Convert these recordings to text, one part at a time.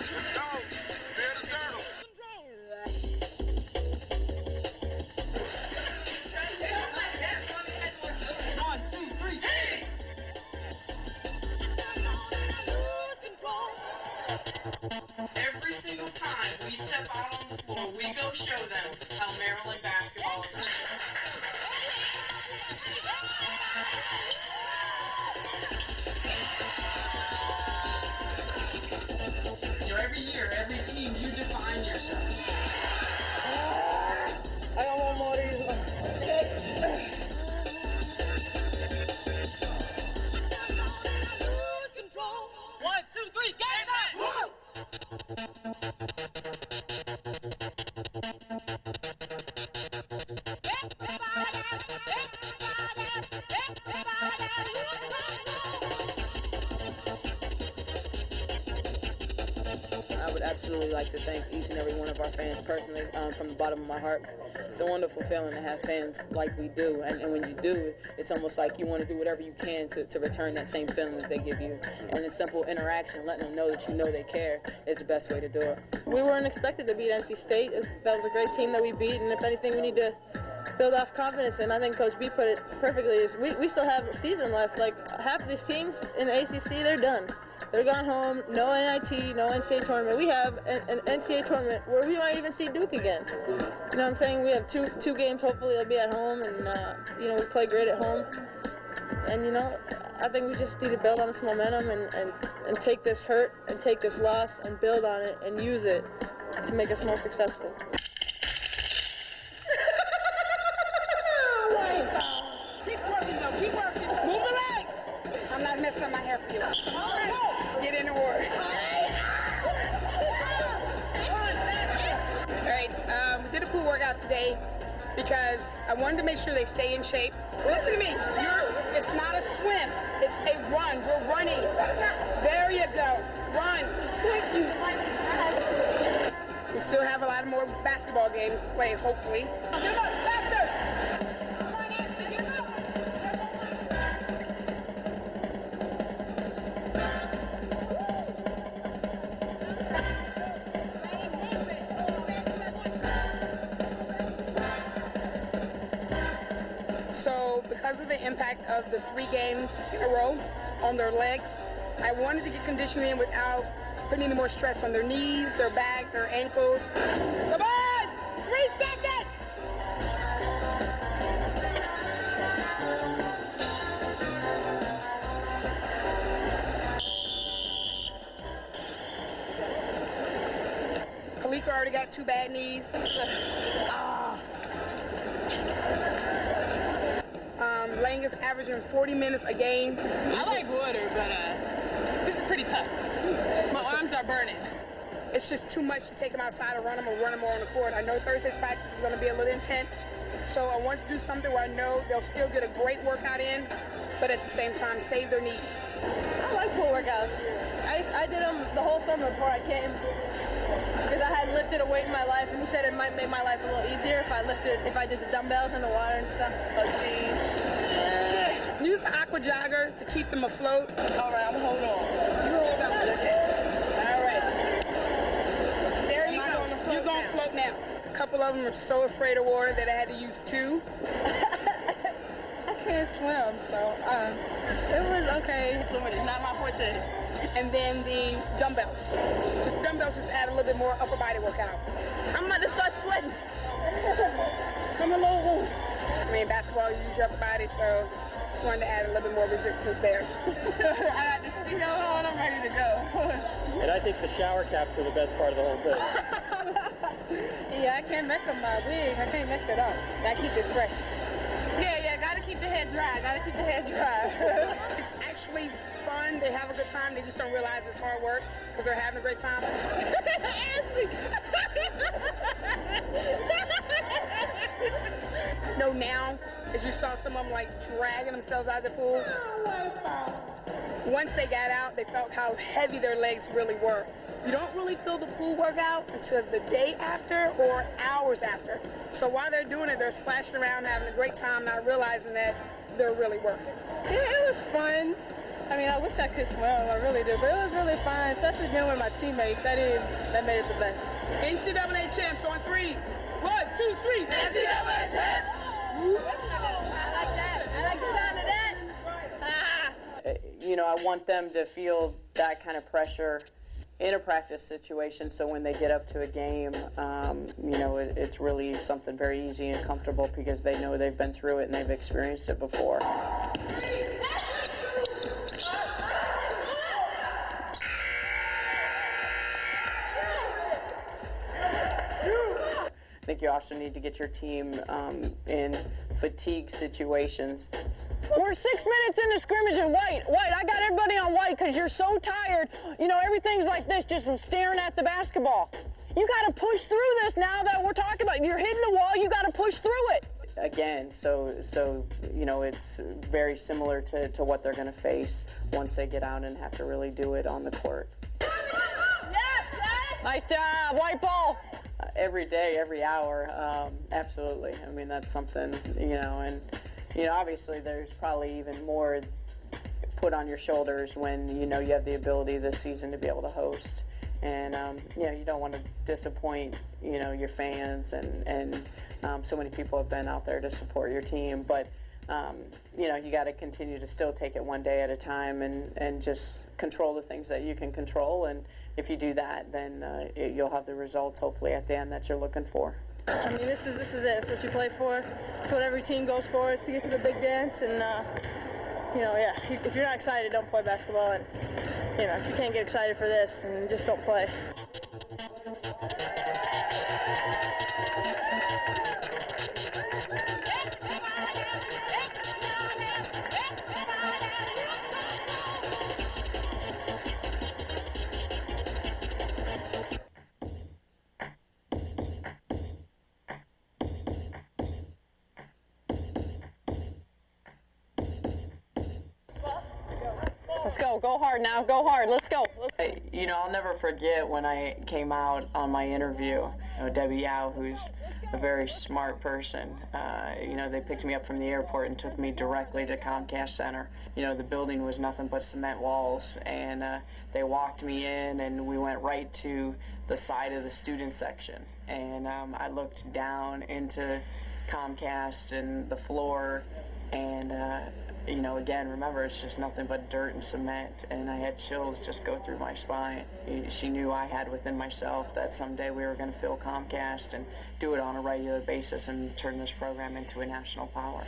Let's go. Fear the turtle. One, two, three. Every single time we step out on the floor, we go show them how Maryland basketball is. Every year, every team, you define yourself. I got one more of these. One, two, three, game time! I would absolutely like to thank each and every one of our fans personally, from the bottom of my heart. It's a wonderful feeling to have fans like we do, and when you do, it's almost like you want to do whatever you can to return that same feeling that they give you. And in simple interaction, letting them know that you know they care is the best way to do it. We weren't expected to beat NC State. That was a great team that we beat, and if anything, we need to build off confidence, and I think Coach B put it perfectly. Is we still have a season left. Like, half of these teams in the ACC, they're done. They're gone home, no NIT, no NCAA tournament. We have an NCAA tournament where we might even see Duke again. You know what I'm saying? We have two games, hopefully they'll be at home, and, we play great at home. And, I think we just need to build on this momentum and take this hurt and take this loss and build on it and use it to make us more successful. Keep working, though. Keep working. Move the legs. I'm not messing up my hair for you. Get in the water. All right, we did a pool workout today because I wanted to make sure they stay in shape. Listen to me. It's not a swim. It's a run. We're running. There you go. Run. Thank you. We still have a lot of more basketball games to play, hopefully. Get up, faster. So because of the impact of the 3 games in a row on their legs, I wanted to get conditioning without putting any more stress on their knees, their back, their ankles. Come on! 3 seconds! Kalika already got 2 bad knees. Lang is averaging 40 minutes a game. I like water, but this is pretty tough. My arms are burning. It's just too much to take him outside and run him more on the court. I know Thursday's practice is going to be a little intense, so I want to do something where I know they'll still get a great workout in, but at the same time save their knees. I like pool workouts. I did them the whole summer before I came because I had lifted a weight in my life, and he said it might make my life a little easier if I did the dumbbells in the water and stuff. Oh, geez. Use the aqua jogger to keep them afloat. All right, I'm gonna hold on. You hold on. All right. There you go. You're going to float now. A couple of them are so afraid of water that I had to use 2. I can't swim, so it was okay. Swimming is not my forte. And then the dumbbells. Just dumbbells just add a little bit more upper body workout. I'm about to start sweating. I'm a little loose. I mean, basketball, you use your upper body, so just wanted to add a little bit more resistance there. I got the speedo on, I'm ready to go. And I think the shower caps are the best part of the whole thing. Yeah, I can't mess up my wig. I can't mess it up. I keep it fresh. Yeah, gotta keep the hair dry. It's actually fun. They have a good time. They just don't realize it's hard work because they're having a great time. No, now, as you saw some of them like dragging themselves out of the pool. Once they got out, they felt how heavy their legs really were. You don't really feel the pool workout until the day after or hours after. So while they're doing it, they're splashing around, having a great time, not realizing that they're really working. Yeah, it was fun. I mean, I wish I could swim. I really do. But it was really fun, especially being with my teammates. That made it the best. NCAA champs on 3. 1, 2, 3. NCAA champs. I like that. I like the sound of that. You know, I want them to feel that kind of pressure in a practice situation, so when they get up to a game, you know, it's really something very easy and comfortable because they know they've been through it and they've experienced it before. I think you also need to get your team in fatigue situations. We're 6 minutes into scrimmage and White, I got everybody on White because you're so tired. You know, everything's like this just from staring at the basketball. You got to push through this now that we're talking about. You're hitting the wall, you got to push through it. Again, so you know, it's very similar to what they're going to face once they get out and have to really do it on the court. Nice job, White ball. Every day, every hour, absolutely. I mean, that's something, you know, and, you know, obviously there's probably even more put on your shoulders when, you know, you have the ability this season to be able to host. And, you know, you don't want to disappoint, you know, your fans and so many people have been out there to support your team. But, you know, you got to continue to still take it one day at a time and just control the things that you can control. And if you do that, then you'll have the results, hopefully, at the end that you're looking for. I mean, this is it. It's what you play for. It's what every team goes for, is to get to the big dance. And, you know, yeah, if you're not excited, don't play basketball. And, you know, if you can't get excited for this, then just don't play. Let's go. Go hard now. Go hard. Let's go. You know, I'll never forget when I came out on my interview. You know, Debbie Yao, who's a very smart person, you know, they picked me up from the airport and took me directly to Comcast Center. You know, the building was nothing but cement walls, and they walked me in, and we went right to the side of the student section. And I looked down into Comcast and the floor, and you know, again, remember, it's just nothing but dirt and cement, and I had chills just go through my spine. She knew I had within myself that someday we were going to fill Comcast and do it on a regular basis and turn this program into a national power.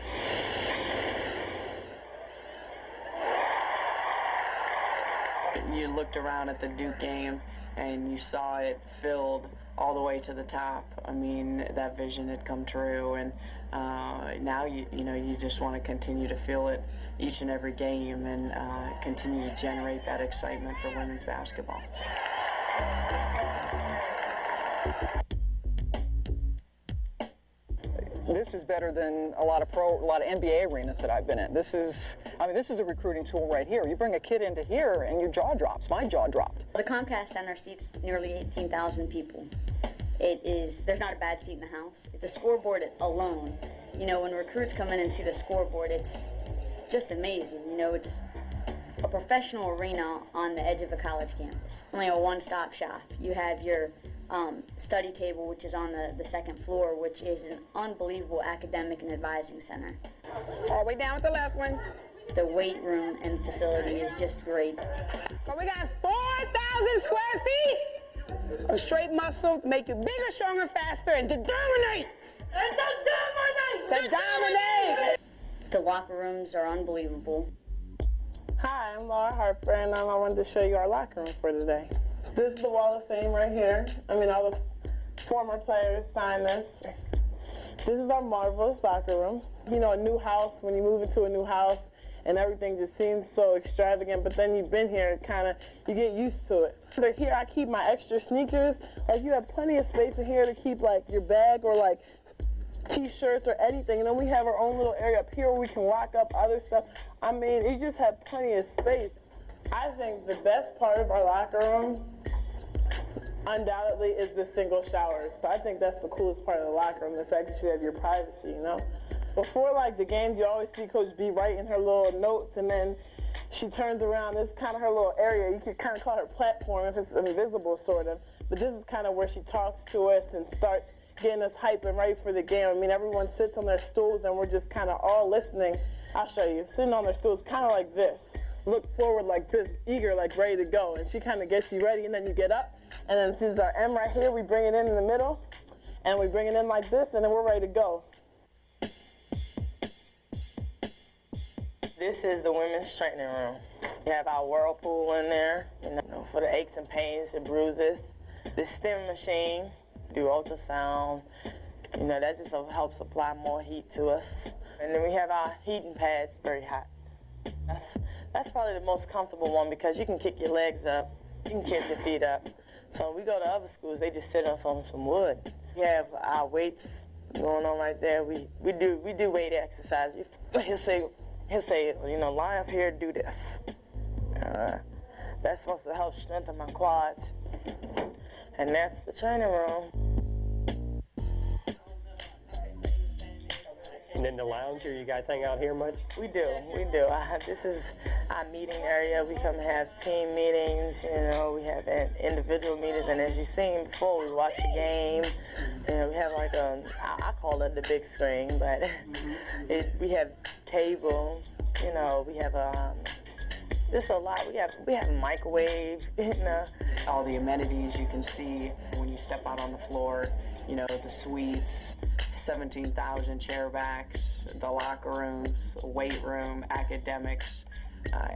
You looked around at the Duke game and you saw it filled all the way to the top. I mean, that vision had come true, and now you know, you just want to continue to feel it each and every game and continue to generate that excitement for women's basketball. This is better than a lot of NBA arenas that I've been in. This is a recruiting tool right here. You bring a kid into here and your jaw drops. My jaw dropped. The Comcast Center seats nearly 18,000 people. There's not a bad seat in the house. The scoreboard alone, you know, when recruits come in and see the scoreboard, it's just amazing. You know, it's a professional arena on the edge of a college campus. Only a one-stop shop. You have your study table, which is on the second floor, which is an unbelievable academic and advising center. All the way down with the left one. The weight room and facility is just great. So we got 4,000 square feet of straight muscle to make you bigger, stronger, faster, and to dominate. To dominate. The locker rooms are unbelievable. Hi, I'm Laura Harper, and I wanted to show you our locker room for today. This is the Wall of Fame right here. I mean, all the former players signed this. This is our marvelous locker room. You know, a new house, when you move into a new house, and everything just seems so extravagant, but then you've been here, you get used to it. But here I keep my extra sneakers. Like, you have plenty of space in here to keep, like, your bag or, like, T-shirts or anything. And then we have our own little area up here where we can lock up other stuff. I mean, you just have plenty of space. I think the best part of our locker room, undoubtedly, is the single showers. So I think that's the coolest part of the locker room, the fact that you have your privacy, you know? Before, like, the games, you always see Coach B writing her little notes, and then she turns around. This is kind of her little area. You could kind of call her platform if it's invisible, sort of. But this is kind of where she talks to us and starts getting us hyped and ready for the game. I mean, everyone sits on their stools and we're just kind of all listening. I'll show you. Sitting on their stools, kind of like this. Look forward like this, eager, like ready to go. And she kind of gets you ready, and then you get up. And then this is our M right here. We bring it in the middle, and we bring it in like this, and then we're ready to go. This is the women's training room. We have our whirlpool in there, you know, for the aches and pains and bruises. The stim machine, do ultrasound. You know, that just helps apply more heat to us. And then we have our heating pads, very hot. That's probably the most comfortable one because you can kick your legs up, you can kick your feet up. So we go to other schools, they just sit us on some wood. We have our weights going on right there. We do weight exercise. He'll say, you know, line up here, do this. That's supposed to help strengthen my quads. And that's the training room. And in the lounge, are you guys hang out here much? We do. This is our meeting area. We come have team meetings, you know, we have individual meetings, and as you've seen before, we watch the game. You know, we have like I call it the big screen, but we have cable, you know, we have just a lot. We have a microwave, you know. All the amenities you can see when you step out on the floor, you know, the suites, 17,000 chair backs, the locker rooms, weight room, academics.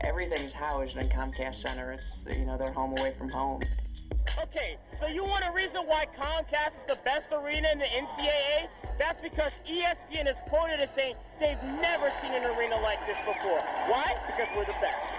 Everything's housed in Comcast Center. It's, you know, their home away from home. Okay, so you want a reason why Comcast is the best arena in the NCAA? That's because ESPN is quoted as saying they've never seen an arena like this before. Why? Because we're the best.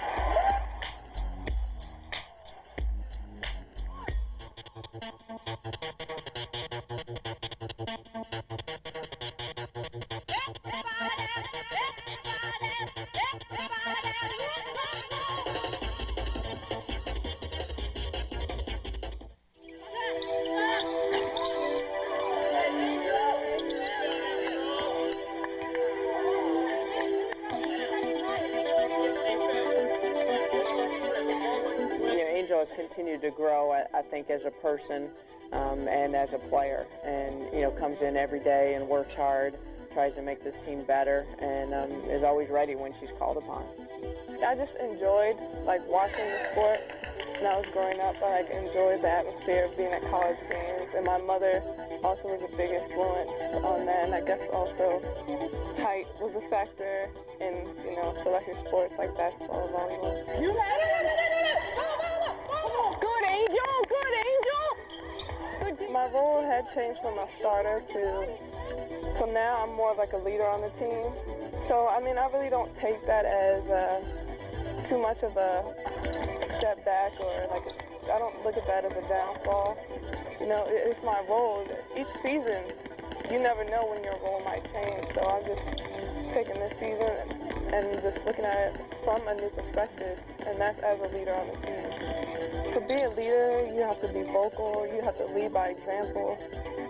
Angel has continued to grow, I think, as a person and as a player, and you know, comes in every day and works hard, tries to make this team better, and is always ready when she's called upon. I just enjoyed watching the sport. When I was growing up, I enjoyed the atmosphere of being at college games, and my mother also was a big influence on that, and I guess also height was a factor in, you know, selecting sports like basketball or volleyball. You Good Angel! Good Angel! My role had changed from a starter so now I'm more of like a leader on the team. So, I mean, I really don't take that as too much of a step back, or I don't look at that as a downfall. You know, it's my role. Each season, you never know when your role might change. So I'm just taking this season and just looking at it from a new perspective, and that's as a leader on the team. To be a leader, you have to be vocal, you have to lead by example,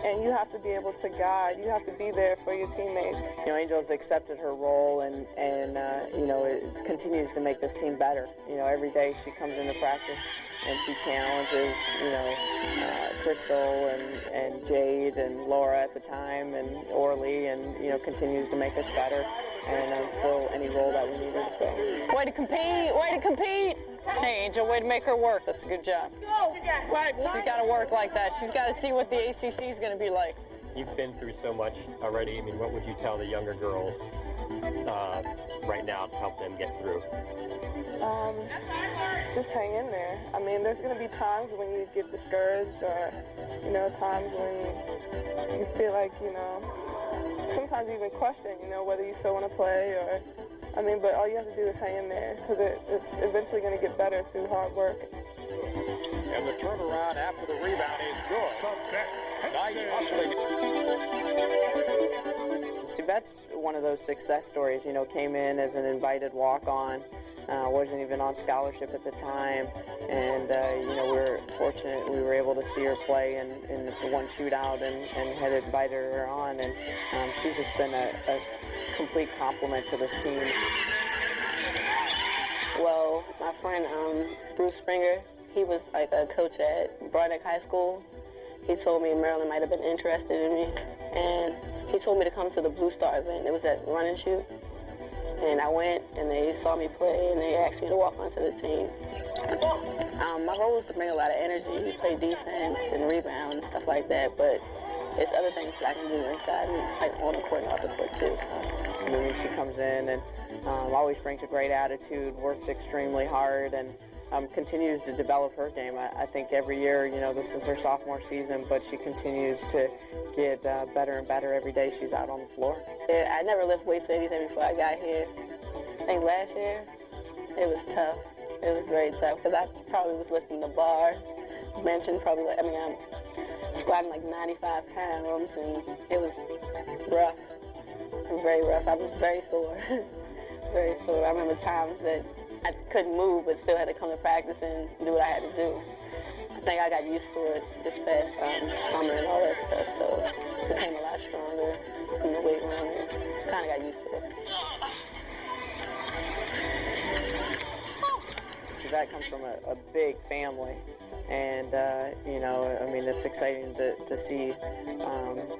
and you have to be able to guide. You have to be there for your teammates. You know, Angel's accepted her role, and you know, it continues to make this team better. You know, every day she comes into practice and she challenges, you know, Crystal and Jade and Laura at the time and Orly, and you know, continues to make us better and fill any role that we need her to fill. Way to compete! Way to compete! Hey, Angel, way to make her work. That's a good job. She's got to work like that. She's got to see what the ACC is going to be like. You've been through so much already. I mean, what would you tell the younger girls right now to help them get through? Just hang in there. I mean, there's going to be times when you get discouraged, or, you know, times when you feel like, you know, sometimes you even question, you know, whether you still want to play, or, I mean, but all you have to do is hang in there, because it's eventually going to get better through hard work. And the turnaround after the rebound is good. Nice hustling. See, that's one of those success stories. You know, came in as an invited walk-on, wasn't even on scholarship at the time, and you know, we were fortunate we were able to see her play in the one shootout and had invited her on, and she's just been a complete compliment to this team. Well, my friend Bruce Springer. He was like a coach at Broadneck High School. He told me Maryland might have been interested in me, and he told me to come to the Blue Star event. It was at Run and Shoot, and I went, and they saw me play, and they asked me to walk onto the team. My role was to bring a lot of energy, play defense and rebound and stuff like that, but it's other things that I can do inside and like on the court and off the court too. So. I mean, she comes in and always brings a great attitude, works extremely hard, and continues to develop her game. I think every year, you know, this is her sophomore season, but she continues to get better and better every day she's out on the floor. Yeah, I never lift weights or anything before I got here. I think last year it was tough. It was very tough because I probably was lifting the bar, benching probably, like, I'm squatting like 95 pounds, and it was rough. It was very rough. I was very sore, very sore. I remember times that I couldn't move but still had to come to practice and do what I had to do. I think I got used to it this past summer and all that stuff, so I became a lot stronger in the weight room and kind of got used to it. So that comes from a big family, and you know, I mean, it's exciting to see.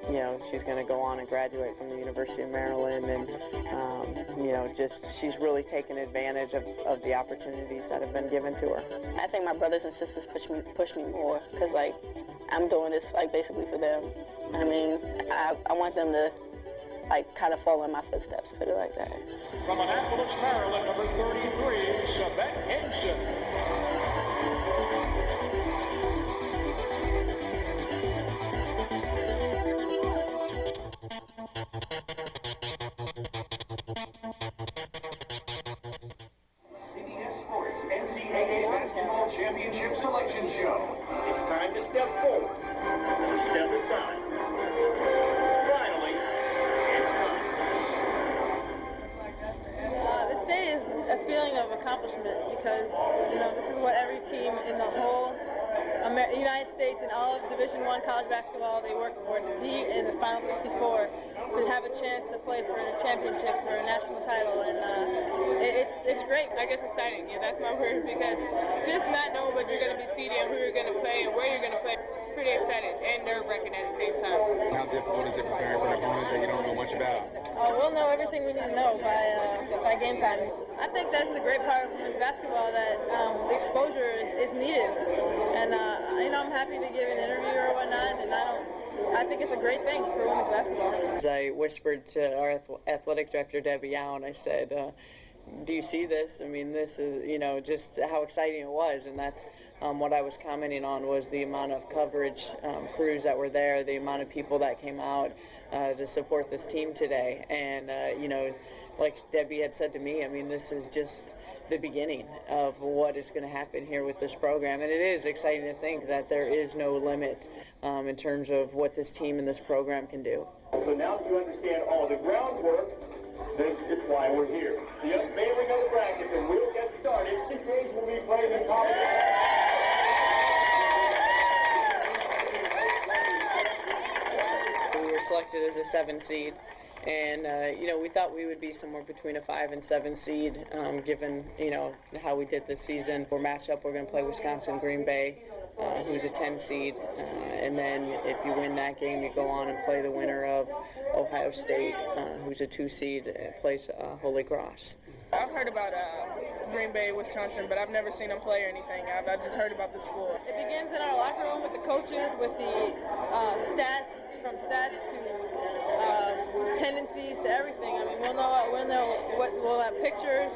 You know, she's going to go on and graduate from the University of Maryland, and you know, just she's really taken advantage of the opportunities that have been given to her. I think my brothers and sisters push me more because, like, I'm doing this like basically for them. I mean, I want them to like kind of follow in my footsteps, put it like that. From Annapolis, Maryland, number 33, Savette Henson. CBS Sports NCAA Basketball Championship Selection Show. It's time to step forward or step aside. Finally, it's time. This day is a feeling of accomplishment because, you know, this is what every team in the whole United States and all of Division I college basketball, they work for, to be in the Final 64, to have a chance to play for a championship, for a national title, and it's great. I guess exciting, yeah, that's my word, because just not knowing what you're going to be seated and who you're going to play and where you're going to play, it's pretty exciting and nerve-wracking at the same time. How difficult is it preparing for an opponent that you don't know much about? We'll know everything we need to know by game time. I think that's a great part of women's basketball, that the exposure is needed. And, you know, I'm happy to give an interview or whatnot, and I think it's a great thing for women's basketball. As I whispered to our athletic director, Debbie Yowen, I said, do you see this? I mean, this is, you know, just how exciting it was, and that's what I was commenting on, was the amount of coverage crews that were there, the amount of people that came out to support this team today. And, you know, like Debbie had said to me, I mean, this is just the beginning of what is going to happen here with this program. And it is exciting to think that there is no limit in terms of what this team and this program can do. So now that you understand all the groundwork, this is why we're here. The unveiling of the brackets, and we'll get started. These games will be played in college. We were selected as a 7 seed. And, you know, we thought we would be somewhere between a 5 and 7 seed, given, you know, how we did this season. We're matched up. We're going to play Wisconsin Green Bay, who's a 10 seed. And then if you win that game, you go on and play the winner of Ohio State, who's a 2 seed, plays Holy Cross. I've heard about Green Bay, Wisconsin, but I've never seen them play or anything. I've just heard about the school. It begins in our locker room with the coaches, with the stats, from stats to tendencies to everything. I mean, we'll have pictures,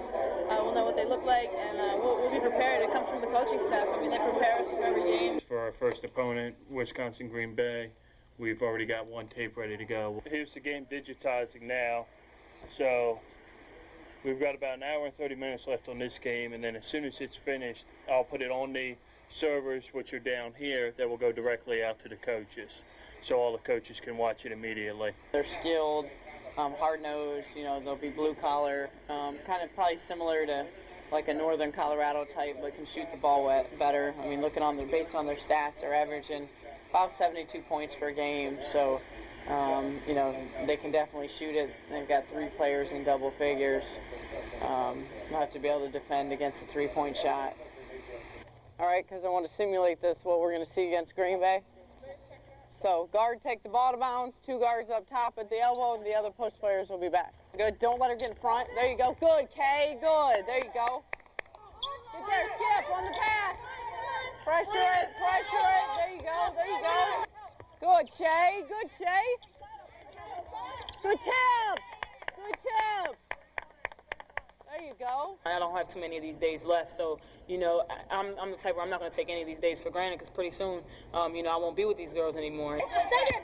we'll know what they look like, and we'll be prepared. It comes from the coaching staff. I mean, they prepare us for every game. For our first opponent, Wisconsin Green Bay, we've already got one tape ready to go. Here's the game digitizing now, so we've got about an hour and 30 minutes left on this game, and then as soon as it's finished, I'll put it on the servers, which are down here, that will go directly out to the coaches, so all the coaches can watch it immediately. They're skilled, hard-nosed, you know, they'll be blue-collar, kind of probably similar to like a Northern Colorado type, but can shoot the ball better. I mean, looking on based on their stats, they're averaging about 72 points per game, so you know, they can definitely shoot it. They've got 3 players in double figures. I have to be able to defend against a three-point shot. All right, because I want to simulate this, what we're going to see against Green Bay. So guard take the ball to bounds, 2 guards up top at the elbow, and the other post players will be back. Good, don't let her get in front. There you go, good, Kay, good, there you go. Get there, Skip, on the pass. Pressure it, there you go. Good, Shay, Good tip. There you go. I don't have too many of these days left, so, you know, I'm the type where I'm not going to take any of these days for granted, because pretty soon, you know, I won't be with these girls anymore. Stay there, Shay.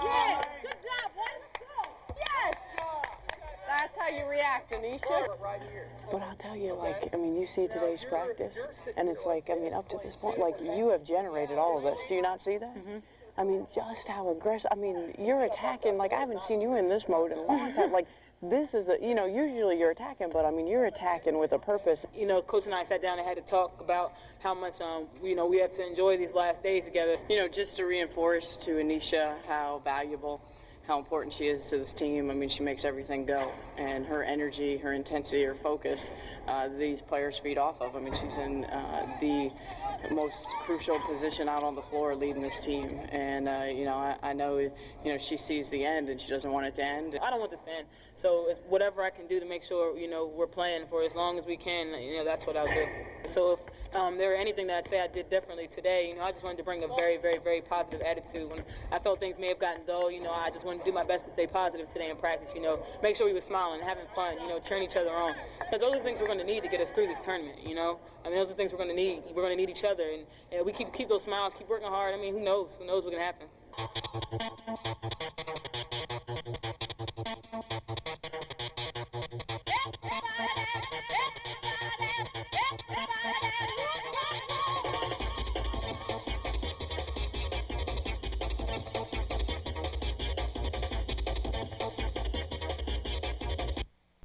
Yeah, good job, boy. Yes. That's how you react, Anisha. But I'll tell you, like, I mean, you see today's practice, and it's like, I mean, up to this point, like, you have generated all of this. Do you not see that? Mm-hmm. I mean, just how aggressive. I mean, you're attacking, like, I haven't seen you in this mode in a long time. Like, this is, you know, usually you're attacking, but, I mean, you're attacking with a purpose. You know, Coach and I sat down and had to talk about how much, you know, we have to enjoy these last days together. You know, just to reinforce to Anisha how valuable, how important she is to this team. I mean, she makes everything go, and her energy, her intensity, her focus, these players feed off of. I mean, she's in the most crucial position out on the floor leading this team, and you know, I know, you know, she sees the end and she doesn't want it to end. I don't want this to end, so it's whatever I can do to make sure, you know, we're playing for as long as we can, you know, that's what I'll do. So if there were anything that I'd say I did differently today, you know, I just wanted to bring a very, very, very positive attitude. When I felt things may have gotten dull, you know, I just wanted to do my best to stay positive today in practice, you know, make sure we were smiling, having fun, you know, cheering each other on, because those are the things we're going to need to get us through this tournament, you know. I mean, those are the things we're going to need. We're going to need each other, and we keep those smiles, keep working hard. I mean, who knows? Who knows what can happen?